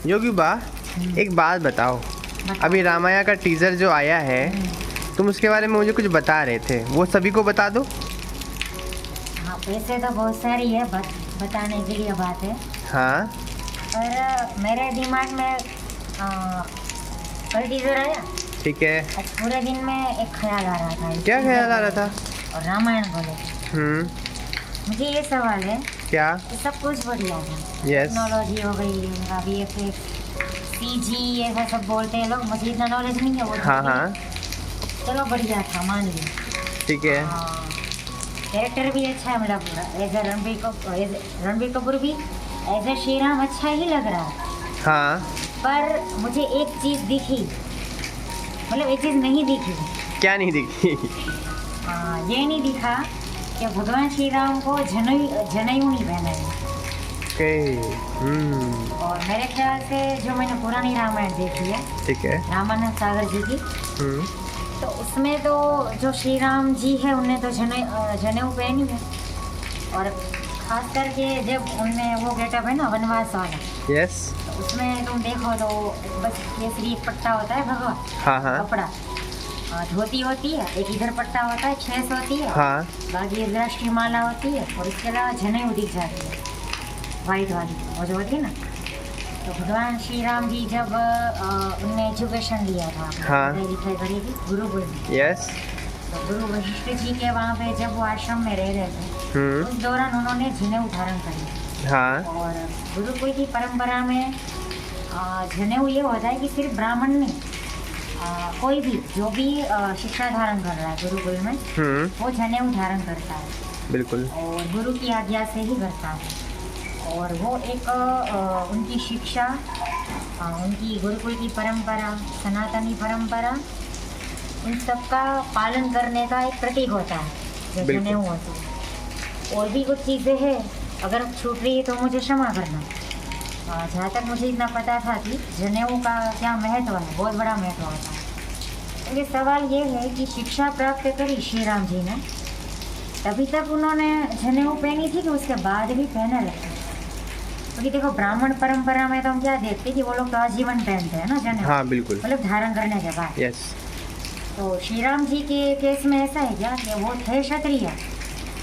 योगी बा, एक बात बताओ, अभी रामायण का टीजर जो आया है, तुम उसके बारे में मुझे कुछ बता रहे थे, वो सभी को बता दो। हाँ, वैसे तो बहुत सारी है बताने के लिए बात है। हाँ, पर मेरे दिमाग में कल टीजर आया, ठीक है। आज पूरे दिन में एक ख्याल आ रहा था। क्या ख्याल आ रहा था? और रामायण बोले मुझे ये सवाल है, क्या? कि सब कुछ बढ़िया था, यस। टेक्नोलॉजी हो गई, उनका VFX, CG, ऐसा सब बोलते हैं लोग, मुझे इतना नॉलेज नहीं है वो। हाँ हाँ, चलो बढ़िया था, मान ली, ठीक है। कैरेक्टर भी अच्छा है, मतलब एज ए रणबीर कपूर भी एज ए श्री राम अच्छा ही लग रहा है। हाँ, पर मुझे एक चीज़ दिखी, मतलब एक चीज़ नहीं दिखी। क्या नहीं दिखी? ये नहीं दिखा कि भगवान श्री राम को जनेऊ नहीं पहना है। और मेरे ख्याल से जो मैंने पुरानी रामायण देखी है, ठीक है, रामानंद सागर जी की, तो उसमें तो जो श्री राम जी है उन्हें तो जनेऊ पहनी है। और खास करके जब उनमें वो गेटअप है ना वनवास वाला, यस, तो उसमें तुम देखो तो बस केसरी पट्टा होता है भगवान, हाँ हाँ, कपड़ा, धोती होती है, एक इधर पट्टा होता है, 6 होती है, हाँ, बाकी राष्ट्रीय माला होती है, और इसके अलावा जनेऊ दिख जाती है वाइट वाली, वो जो होती है ना। तो भगवान श्री राम जी जब उनने एजुकेशन लिया था, हाँ, लिखाई करी थी गुरुकुल में, यस, तो गुरु वशिष्ठ जी के वहाँ पे जब वो आश्रम में रह रहे थे, उस दौरान उन्होंने जनेऊ धारण करी, हाँ। और गुरुकुल की परंपरा में जनेऊ ये होता है कि सिर्फ ब्राह्मण नहीं, कोई भी जो भी शिक्षा धारण कर रहा है गुरुकुल में, वो जनेऊ धारण करता है, बिल्कुल, और गुरु की आज्ञा से ही करता है। और वो एक उनकी शिक्षा, उनकी गुरुकुल की परंपरा, सनातनी परंपरा, उन सब का पालन करने का एक प्रतीक होता है जो जनेऊ होता है। और भी कुछ चीज़ें हैं, अगर छूट रही है तो मुझे क्षमा करना। जहाँ तक मुझे इतना पता था कि जनेऊ का क्या महत्व है, बहुत बड़ा महत्व होता है। तो ये सवाल ये है कि शिक्षा प्राप्त करी श्री राम जी ने, तभी तक उन्होंने जनेऊ पहनी थी कि उसके बाद भी पहने रखे? क्योंकि देखो ब्राह्मण परंपरा में तो हम क्या देखते हैं कि वो लोग तो आजीवन पहनते हैं ना जनेऊ, हाँ बिल्कुल, मतलब धारण करने के बाद, यस। तो श्री राम जी के केस में ऐसा है क्या कि वो थे क्षत्रिय,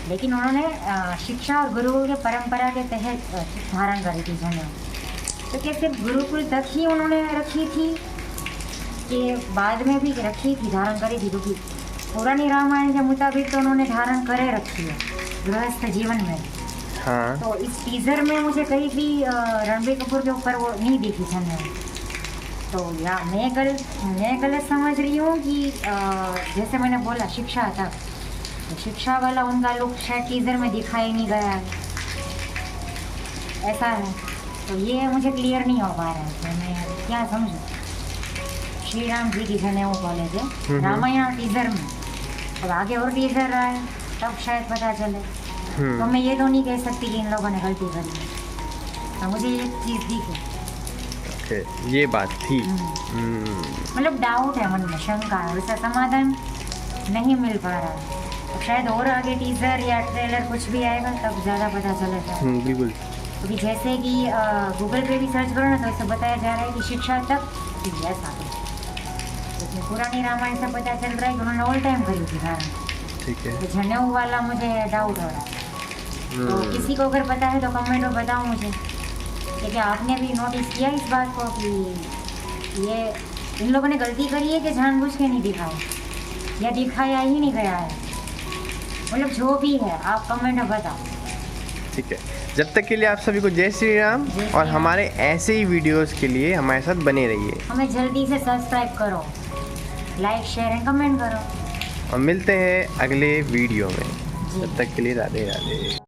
लेकिन उन्होंने शिक्षा और गुरुकुल के परंपरा के तहत धारण करी थी जनेऊ। तो क्या सिर्फ गुरुकुल तक ही उन्होंने रखी थी कि बाद में भी रखी थी, धारण करी थी? क्योंकि पुरानी रामायण के मुताबिक तो उन्होंने धारण करे रखी है गृहस्थ जीवन में, हाँ। तो इस टीजर में मुझे कहीं भी रणबीर कपूर के ऊपर वो नहीं दिखी जनेऊ। तो या मैं गलत समझ रही हूँ कि जैसे मैंने बोला शिक्षा तक, तो शिक्षा वाला उनका लुक शायद टीजर में दिखाई नहीं गया है, ऐसा है। तो ये मुझे क्लियर नहीं हो पा रहा है तो मैं क्या समझूं। श्री राम जी की जनेऊ बोले थे रामायण टीजर में, अब आगे और टीजर आए तब शायद पता चले। तो मैं ये तो नहीं कह सकती कि इन लोगों ने गलती करी है, तो मुझे ये चीज़ दिखी। ये बात थी, मतलब डाउट है मन में, शंका है, उसका समाधान नहीं मिल पा रहा है। तो शायद और आगे टीजर या ट्रेलर कुछ भी आएगा तब ज़्यादा पता चलेगा। बिल्कुल, क्योंकि जैसे कि गूगल पे भी सर्च करो ना तो उससे बताया जा रहा है कि शिक्षा तक ऐसा, तो पुरानी रामायण से पता चल रहा है कि उन्होंने ऑल टाइम करी थी धारण, ठीक है। तो जनेऊ वाला मुझे डाउट हो रहा है। तो किसी को अगर पता है तो कमेंट में बताओ मुझे कि क्या आपने भी नोटिस किया इस बात को कि ये इन लोगों ने गलती करी है कि जानबूझ के नहीं दिखाया या दिखाया ही नहीं गया है, मतलब जो भी है आप कमेंट में बताओ, ठीक है। जब तक के लिए आप सभी को जय श्री राम, और हमारे ऐसे ही वीडियोस के लिए हमारे साथ बने रहिए। हमें जल्दी से सब्सक्राइब करो, लाइक शेयर एंड कमेंट करो, और मिलते हैं अगले वीडियो में। तब तक के लिए राधे राधे।